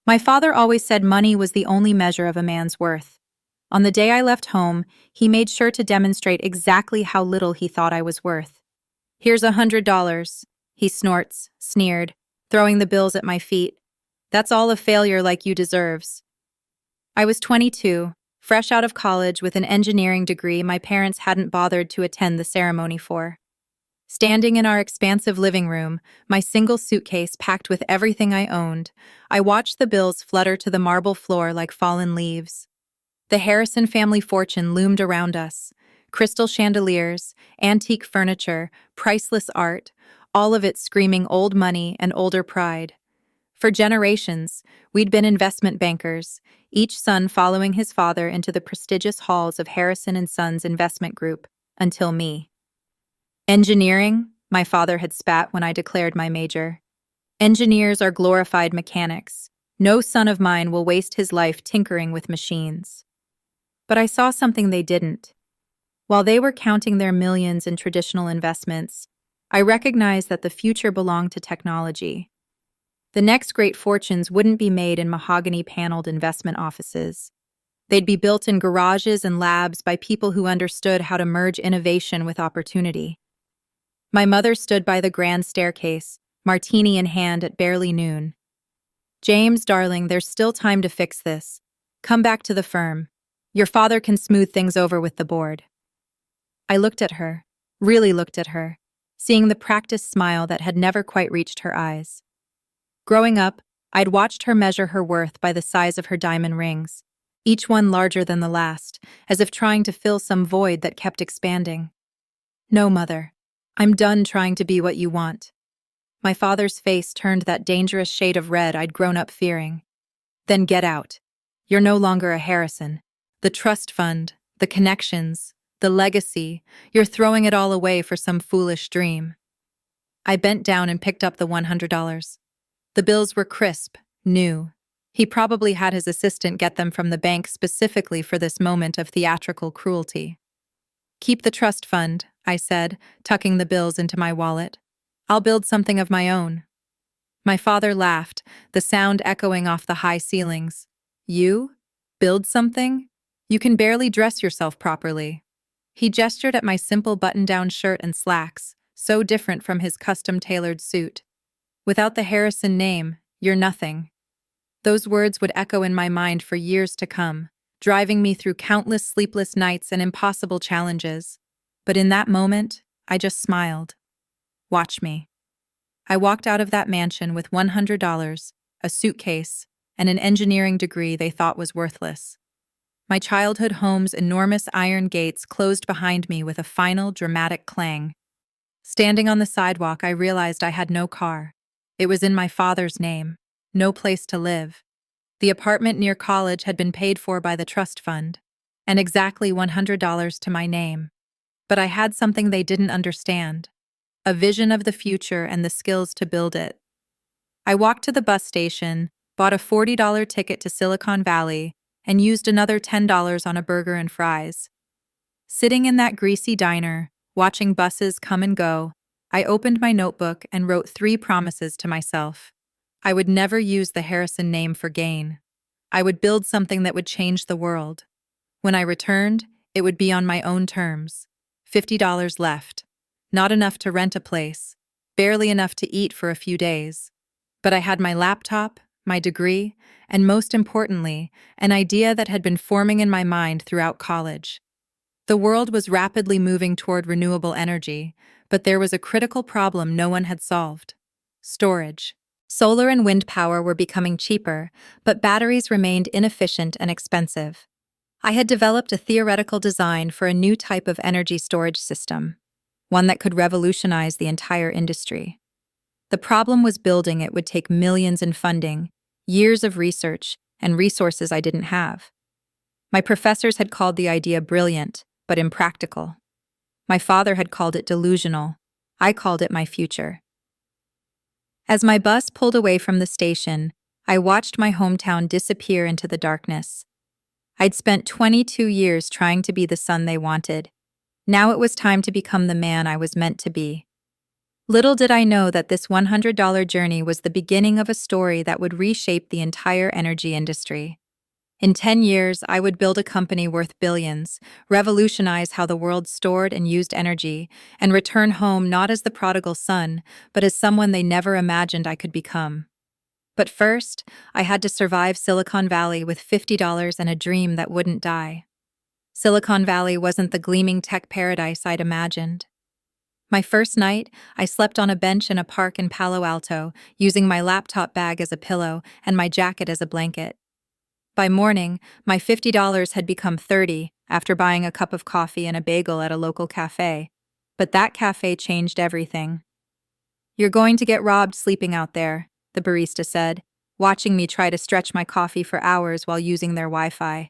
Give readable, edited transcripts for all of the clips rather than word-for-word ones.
My father always said money was the only measure of a man's worth. On the day I left home, he made sure to demonstrate exactly how little he thought I was worth. "Here's $100, he snorts, sneered, throwing the bills at my feet. "That's all a failure like you deserves." I was 22, fresh out of college with an engineering degree my parents hadn't bothered to attend the ceremony for. Standing in our expansive living room, my single suitcase packed with everything I owned, I watched the bills flutter to the marble floor like fallen leaves. The Harrison family fortune loomed around us. Crystal chandeliers, antique furniture, priceless art, all of it screaming old money and older pride. For generations, we'd been investment bankers, each son following his father into the prestigious halls of Harrison and Sons Investment Group, until me. "Engineering?" my father had spat when I declared my major. "Engineers are glorified mechanics. No son of mine will waste his life tinkering with machines." But I saw something they didn't. While they were counting their millions in traditional investments, I recognized that the future belonged to technology. The next great fortunes wouldn't be made in mahogany-paneled investment offices. They'd be built in garages and labs by people who understood how to merge innovation with opportunity. My mother stood by the grand staircase, martini in hand at barely noon. "James, darling, there's still time to fix this. Come back to the firm. Your father can smooth things over with the board." I looked at her, really looked at her, seeing the practiced smile that had never quite reached her eyes. Growing up, I'd watched her measure her worth by the size of her diamond rings, each one larger than the last, as if trying to fill some void that kept expanding. "No, Mother. I'm done trying to be what you want." My father's face turned that dangerous shade of red I'd grown up fearing. "Then get out. You're no longer a Harrison. The trust fund, the connections, the legacy, you're throwing it all away for some foolish dream." I bent down and picked up the $100. The bills were crisp, new. He probably had his assistant get them from the bank specifically for this moment of theatrical cruelty. "Keep the trust fund," I said, tucking the bills into my wallet. "I'll build something of my own." My father laughed, the sound echoing off the high ceilings. "You? Build something? You can barely dress yourself properly." He gestured at my simple button-down shirt and slacks, so different from his custom-tailored suit. "Without the Harrison name, you're nothing." Those words would echo in my mind for years to come, driving me through countless sleepless nights and impossible challenges. But in that moment, I just smiled. Watch me. I walked out of that mansion with $100, a suitcase, and an engineering degree they thought was worthless. My childhood home's enormous iron gates closed behind me with a final, dramatic clang. Standing on the sidewalk, I realized I had no car. It was in my father's name. No place to live. The apartment near college had been paid for by the trust fund, and exactly $100 to my name. But I had something they didn't understand. A vision of the future and the skills to build it. I walked to the bus station, bought a $40 ticket to Silicon Valley, and used another $10 on a burger and fries. Sitting in that greasy diner, watching buses come and go, I opened my notebook and wrote 3 promises to myself. I would never use the Harrison name for gain. I would build something that would change the world. When I returned, it would be on my own terms. $50 left. Not enough to rent a place. Barely enough to eat for a few days. But I had my laptop, my degree, and most importantly, an idea that had been forming in my mind throughout college. The world was rapidly moving toward renewable energy, but there was a critical problem no one had solved. Storage. Solar and wind power were becoming cheaper, but batteries remained inefficient and expensive. I had developed a theoretical design for a new type of energy storage system, one that could revolutionize the entire industry. The problem was building it would take millions in funding, years of research, and resources I didn't have. My professors had called the idea brilliant, but impractical. My father had called it delusional. I called it my future. As my bus pulled away from the station, I watched my hometown disappear into the darkness. I'd spent 22 years trying to be the son they wanted. Now it was time to become the man I was meant to be. Little did I know that this $100 journey was the beginning of a story that would reshape the entire energy industry. In 10 years, I would build a company worth billions, revolutionize how the world stored and used energy, and return home not as the prodigal son, but as someone they never imagined I could become. But first, I had to survive Silicon Valley with $50 and a dream that wouldn't die. Silicon Valley wasn't the gleaming tech paradise I'd imagined. My first night, I slept on a bench in a park in Palo Alto, using my laptop bag as a pillow and my jacket as a blanket. By morning, my $50 had become 30 after buying a cup of coffee and a bagel at a local cafe. But that cafe changed everything. "You're going to get robbed sleeping out there," the barista said, watching me try to stretch my coffee for hours while using their Wi-Fi.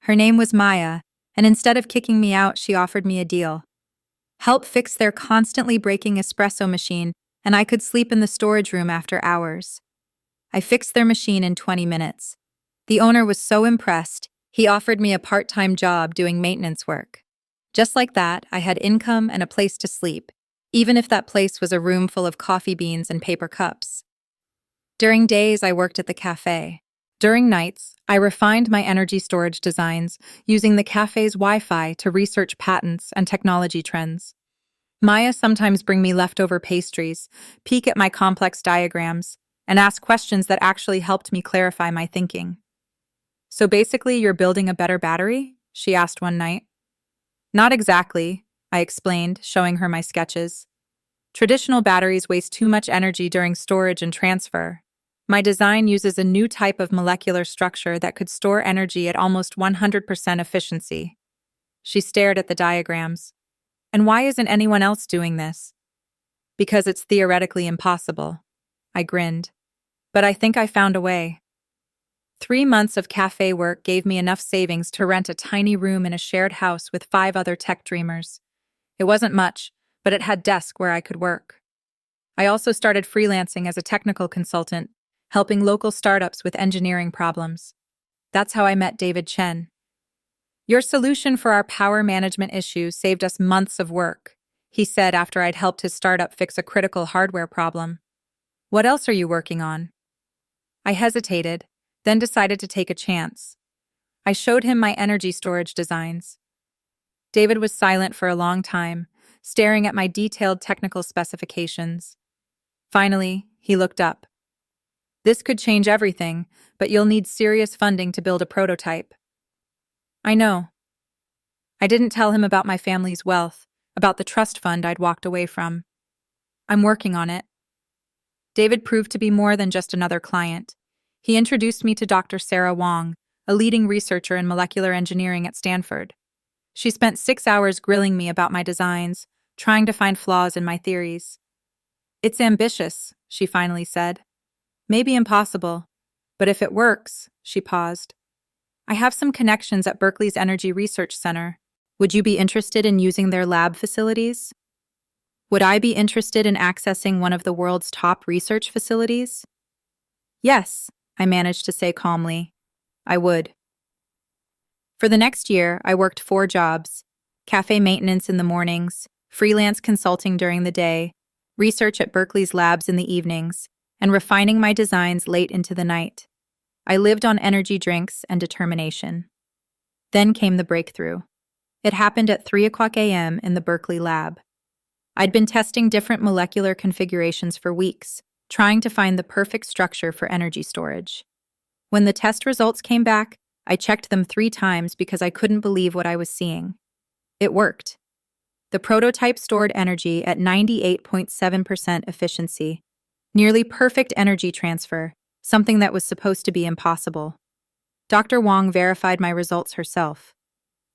Her name was Maya, and instead of kicking me out, she offered me a deal. Help fix their constantly breaking espresso machine, and I could sleep in the storage room after hours. I fixed their machine in 20 minutes. The owner was so impressed, he offered me a part-time job doing maintenance work. Just like that, I had income and a place to sleep, even if that place was a room full of coffee beans and paper cups. During days, I worked at the cafe. During nights, I refined my energy storage designs using the cafe's Wi-Fi to research patents and technology trends. Maya sometimes bring me leftover pastries, peek at my complex diagrams, and ask questions that actually helped me clarify my thinking. "So basically, you're building a better battery?" she asked one night. "Not exactly," I explained, showing her my sketches. "Traditional batteries waste too much energy during storage and transfer. My design uses a new type of molecular structure that could store energy at almost 100% efficiency." She stared at the diagrams. "And why isn't anyone else doing this?" "Because it's theoretically impossible." I grinned. "But I think I found a way." 3 months of cafe work gave me enough savings to rent a tiny room in a shared house with 5 other tech dreamers. It wasn't much, but it had desks where I could work. I also started freelancing as a technical consultant, helping local startups with engineering problems. That's how I met David Chen. "Your solution for our power management issues saved us months of work," he said after I'd helped his startup fix a critical hardware problem. "What else are you working on?" I hesitated, then decided to take a chance. I showed him my energy storage designs. David was silent for a long time, staring at my detailed technical specifications. Finally, he looked up. "This could change everything, but you'll need serious funding to build a prototype." "I know." I didn't tell him about my family's wealth, about the trust fund I'd walked away from. "I'm working on it." David proved to be more than just another client. He introduced me to Dr. Sarah Wong, a leading researcher in molecular engineering at Stanford. She spent 6 hours grilling me about my designs, trying to find flaws in my theories. "It's ambitious," she finally said. "Maybe impossible. But if it works," she paused. "I have some connections at Berkeley's Energy Research Center. Would you be interested in using their lab facilities?" Would I be interested in accessing one of the world's top research facilities? "Yes," I managed to say calmly. "I would." For the next year, I worked 4 jobs: cafe maintenance in the mornings, freelance consulting during the day, research at Berkeley's labs in the evenings, and refining my designs late into the night. I lived on energy drinks and determination. Then came the breakthrough. It happened at 3 a.m. in the Berkeley lab. I'd been testing different molecular configurations for weeks, trying to find the perfect structure for energy storage. When the test results came back, I checked them 3 times because I couldn't believe what I was seeing. It worked. The prototype stored energy at 98.7% efficiency, nearly perfect energy transfer, something that was supposed to be impossible. Dr. Wong verified my results herself.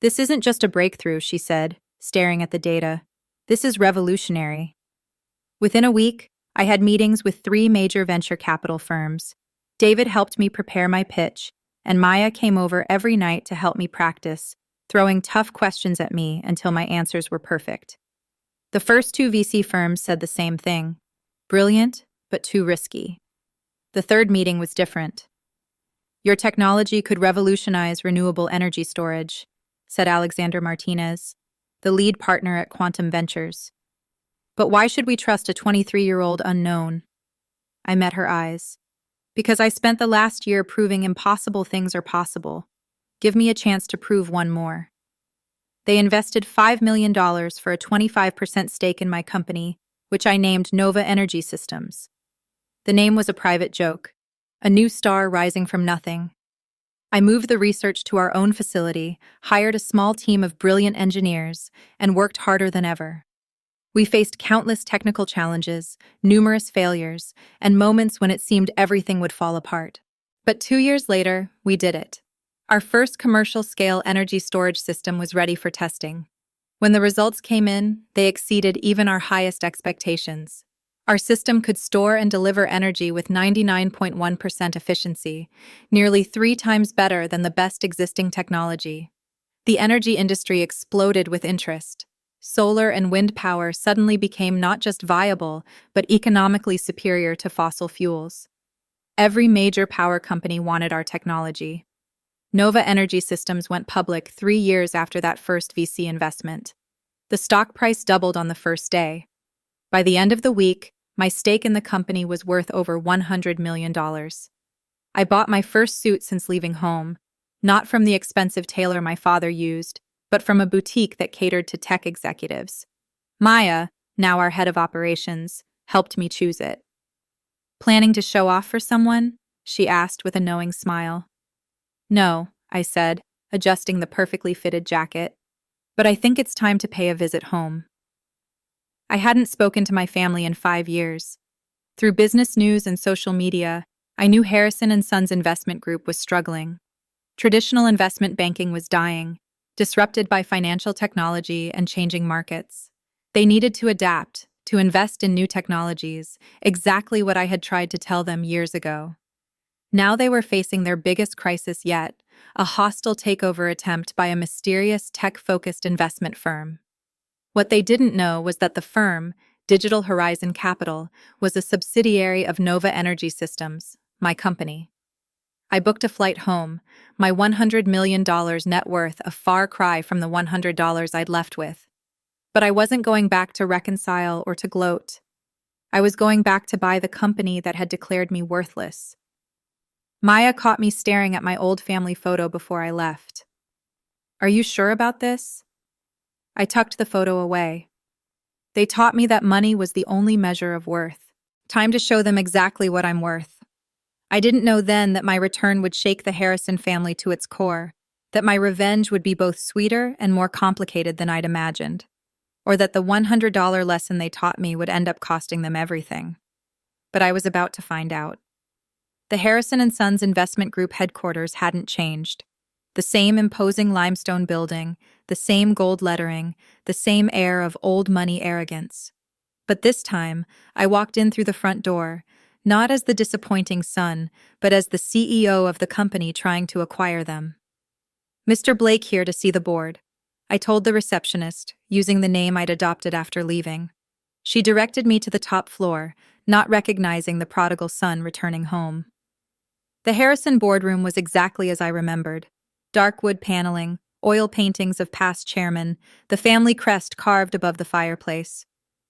"This isn't just a breakthrough," she said, staring at the data. "This is revolutionary." Within a week, I had meetings with 3 major venture capital firms. David helped me prepare my pitch, and Maya came over every night to help me practice, throwing tough questions at me until my answers were perfect. The first 2 VC firms said the same thing: brilliant, but too risky. The third meeting was different. "Your technology could revolutionize renewable energy storage," said Alexander Martinez, the lead partner at Quantum Ventures. But why should we trust a 23-year-old unknown? I met her eyes. Because I spent the last year proving impossible things are possible. Give me a chance to prove one more. They invested $5 million for a 25% stake in my company, which I named Nova Energy Systems. The name was a private joke, a new star rising from nothing. I moved the research to our own facility, hired a small team of brilliant engineers, and worked harder than ever. We faced countless technical challenges, numerous failures, and moments when it seemed everything would fall apart. But 2 years later, we did it. Our first commercial-scale energy storage system was ready for testing. When the results came in, they exceeded even our highest expectations. Our system could store and deliver energy with 99.1% efficiency, nearly 3 times better than the best existing technology. The energy industry exploded with interest. Solar and wind power suddenly became not just viable, but economically superior to fossil fuels. Every major power company wanted our technology. Nova Energy Systems went public 3 years after that first VC investment. The stock price doubled on the first day. By the end of the week, my stake in the company was worth over $100 million. I bought my first suit since leaving home, not from the expensive tailor my father used, but from a boutique that catered to tech executives. Maya, now our head of operations, helped me choose it. Planning to show off for someone? She asked with a knowing smile. No, I said, adjusting the perfectly fitted jacket. But I think it's time to pay a visit home. I hadn't spoken to my family in 5 years. Through business news and social media, I knew Harrison & Sons Investment Group was struggling. Traditional investment banking was dying, disrupted by financial technology and changing markets. They needed to adapt, to invest in new technologies, exactly what I had tried to tell them years ago. Now they were facing their biggest crisis yet, a hostile takeover attempt by a mysterious tech-focused investment firm. What they didn't know was that the firm, Digital Horizon Capital, was a subsidiary of Nova Energy Systems, my company. I booked a flight home, my $100 million net worth a far cry from the $100 I'd left with. But I wasn't going back to reconcile or to gloat. I was going back to buy the company that had declared me worthless. Maya caught me staring at my old family photo before I left. Are you sure about this? I tucked the photo away. They taught me that money was the only measure of worth. Time to show them exactly what I'm worth. I didn't know then that my return would shake the Harrison family to its core, that my revenge would be both sweeter and more complicated than I'd imagined, or that the $100 lesson they taught me would end up costing them everything. But I was about to find out. The Harrison & Sons Investment Group headquarters hadn't changed. The same imposing limestone building, the same gold lettering, the same air of old money arrogance. But this time, I walked in through the front door, not as the disappointing son, but as the CEO of the company trying to acquire them. Mr. Blake here to see the board. I told the receptionist, using the name I'd adopted after leaving. She directed me to the top floor, not recognizing the prodigal son returning home. The Harrison boardroom was exactly as I remembered. Dark wood paneling, oil paintings of past chairmen, the family crest carved above the fireplace.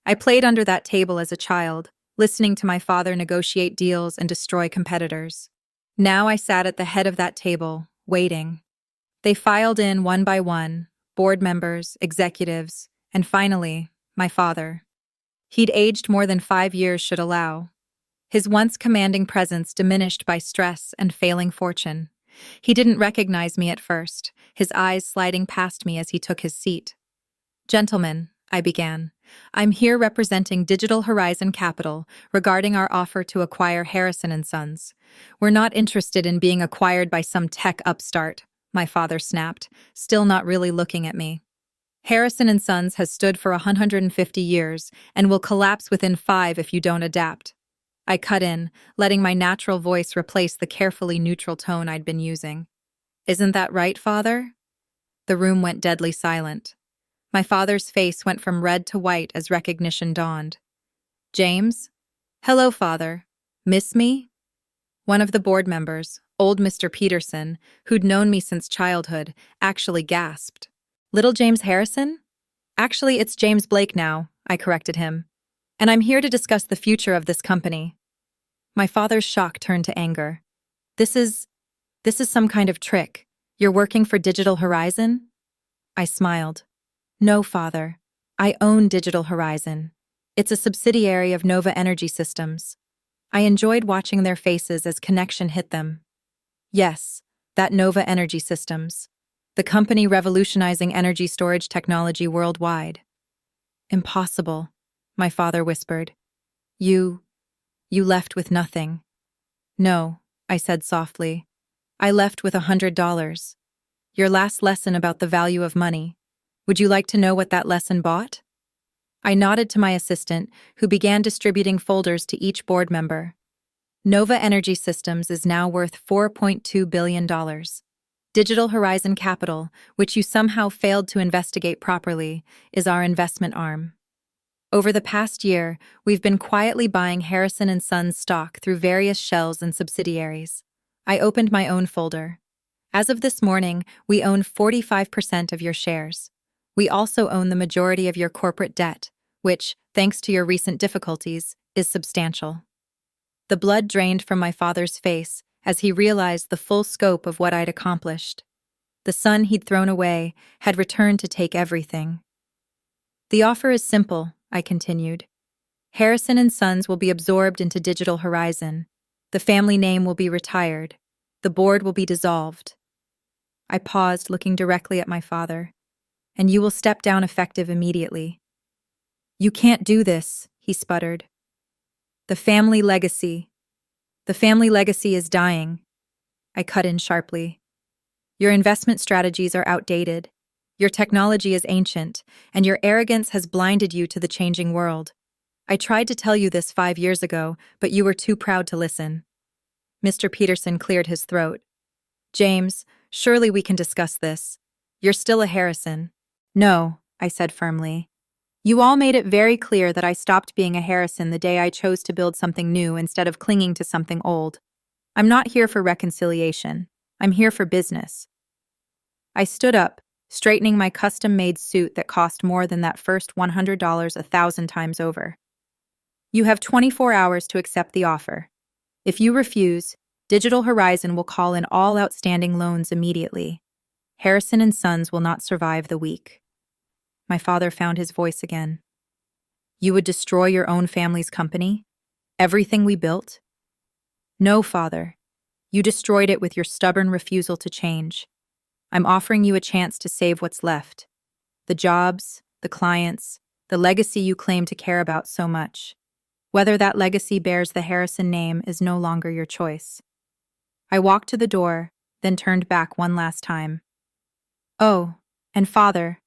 I played under that table as a child, listening to my father negotiate deals and destroy competitors. Now I sat at the head of that table, waiting. They filed in one by one, board members, executives, and finally, my father. He'd aged more than 5 years should allow. His once commanding presence diminished by stress and failing fortune. He didn't recognize me at first, his eyes sliding past me as he took his seat. Gentlemen, I began, I'm here representing Digital Horizon Capital regarding our offer to acquire Harrison & Sons. We're not interested in being acquired by some tech upstart, my father snapped, still not really looking at me. Harrison & Sons has stood for 150 years and will collapse within 5 if you don't adapt. I cut in, letting my natural voice replace the carefully neutral tone I'd been using. Isn't that right, Father? The room went deadly silent. My father's face went from red to white as recognition dawned. James? Hello, Father. Miss me? One of the board members, old Mr. Peterson, who'd known me since childhood, actually gasped. Little James Harrison? Actually, it's James Blake now, I corrected him. And I'm here to discuss the future of this company. My father's shock turned to anger. This is some kind of trick. You're working for Digital Horizon? I smiled. No, father. I own Digital Horizon. It's a subsidiary of Nova Energy Systems. I enjoyed watching their faces as connection hit them. Yes, that Nova Energy Systems. The company revolutionizing energy storage technology worldwide. Impossible, my father whispered. You left with nothing. No, I said softly. I left with $100. Your last lesson about the value of money. Would you like to know what that lesson bought? I nodded to my assistant, who began distributing folders to each board member. Nova Energy Systems is now worth $4.2 billion. Digital Horizon Capital, which you somehow failed to investigate properly, is our investment arm. Over the past year, we've been quietly buying Harrison & Sons stock through various shells and subsidiaries. I opened my own folder. As of this morning, we own 45% of your shares. We also own the majority of your corporate debt, which, thanks to your recent difficulties, is substantial. The blood drained from my father's face as he realized the full scope of what I'd accomplished. The son he'd thrown away had returned to take everything. The offer is simple, I continued. Harrison & Sons will be absorbed into Digital Horizon. The family name will be retired. The board will be dissolved. I paused, looking directly at my father. And you will step down effective immediately. You can't do this, he sputtered. The family legacy is dying. I cut in sharply. Your investment strategies are outdated. Your technology is ancient, and your arrogance has blinded you to the changing world. I tried to tell you this 5 years ago, but you were too proud to listen. Mr. Peterson cleared his throat. James, surely we can discuss this. You're still a Harrison. No, I said firmly. You all made it very clear that I stopped being a Harrison the day I chose to build something new instead of clinging to something old. I'm not here for reconciliation. I'm here for business. I stood up, straightening my custom-made suit that cost more than that first $100 1,000 times over. You have 24 hours to accept the offer. If you refuse, Digital Horizon will call in all outstanding loans immediately. Harrison & Sons will not survive the week. My father found his voice again. You would destroy your own family's company? Everything we built? No, father. You destroyed it with your stubborn refusal to change. I'm offering you a chance to save what's left. The jobs, the clients, the legacy you claim to care about so much. Whether that legacy bears the Harrison name is no longer your choice. I walked to the door, then turned back one last time. Oh, and father,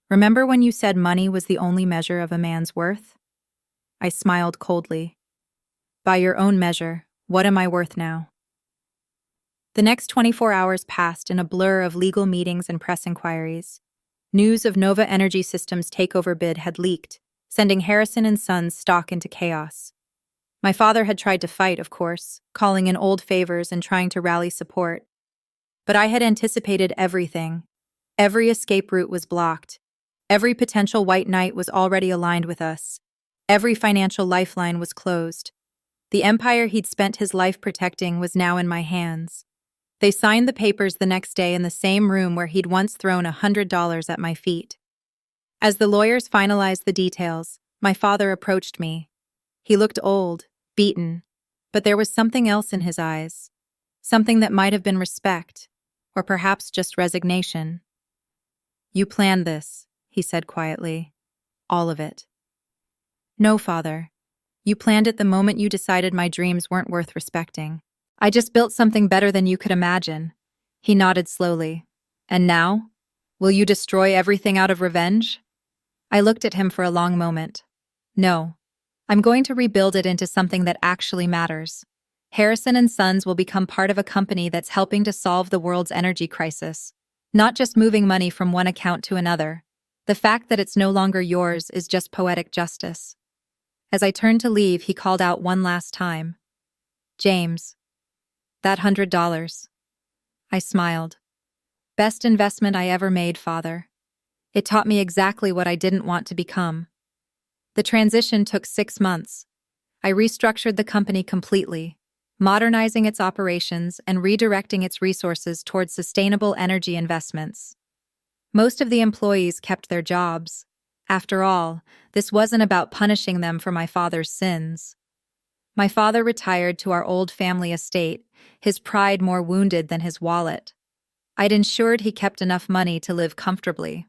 remember when you said money was the only measure of a man's worth? I smiled coldly. By your own measure, what am I worth now? The next 24 hours passed in a blur of legal meetings and press inquiries. News of Nova Energy Systems' takeover bid had leaked, sending Harrison & Sons stock into chaos. My father had tried to fight, of course, calling in old favors and trying to rally support. But I had anticipated everything. Every escape route was blocked. Every potential white knight was already aligned with us. Every financial lifeline was closed. The empire he'd spent his life protecting was now in my hands. They signed the papers the next day in the same room where he'd once thrown $100 at my feet. As the lawyers finalized the details, my father approached me. He looked old, beaten, but there was something else in his eyes. Something that might have been respect, or perhaps just resignation. You planned this, he said quietly. All of it. No, father. You planned it the moment you decided my dreams weren't worth respecting. I just built something better than you could imagine. He nodded slowly. And now? Will you destroy everything out of revenge? I looked at him for a long moment. No. I'm going to rebuild it into something that actually matters. Harrison & Sons will become part of a company that's helping to solve the world's energy crisis. Not just moving money from one account to another. The fact that it's no longer yours is just poetic justice. As I turned to leave, he called out one last time. James. That $100. I smiled. Best investment I ever made, father. It taught me exactly what I didn't want to become. The transition took 6 months. I restructured the company completely, modernizing its operations and redirecting its resources towards sustainable energy investments. Most of the employees kept their jobs. After all, this wasn't about punishing them for my father's sins. My father retired to our old family estate, his pride more wounded than his wallet. I'd ensured he kept enough money to live comfortably.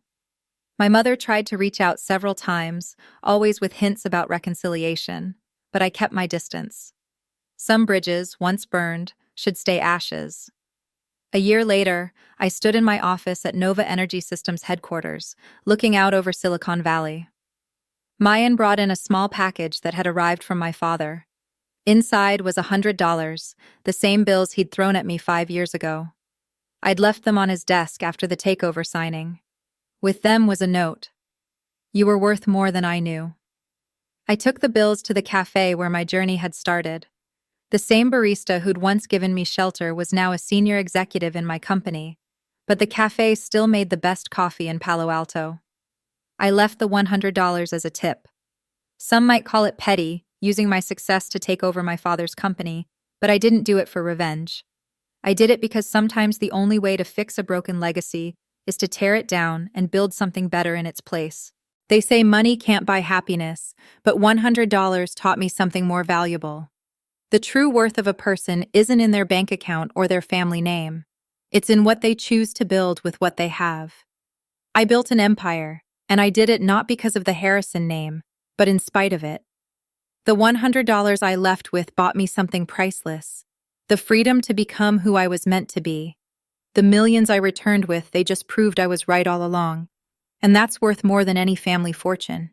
My mother tried to reach out several times, always with hints about reconciliation, but I kept my distance. Some bridges, once burned, should stay ashes. A year later, I stood in my office at Nova Energy Systems headquarters, looking out over Silicon Valley. Mayan brought in a small package that had arrived from my father. Inside was $100, the same bills he'd thrown at me 5 years ago. I'd left them on his desk after the takeover signing. With them was a note. "You were worth more than I knew." I took the bills to the cafe where my journey had started. The same barista who'd once given me shelter was now a senior executive in my company, but the cafe still made the best coffee in Palo Alto. I left the $100 as a tip. Some might call it petty, using my success to take over my father's company, but I didn't do it for revenge. I did it because sometimes the only way to fix a broken legacy is to tear it down and build something better in its place. They say money can't buy happiness, but $100 taught me something more valuable. The true worth of a person isn't in their bank account or their family name. It's in what they choose to build with what they have. I built an empire, and I did it not because of the Harrison name, but in spite of it. The $100 I left with bought me something priceless: the freedom to become who I was meant to be. The millions I returned with, they just proved I was right all along. And that's worth more than any family fortune.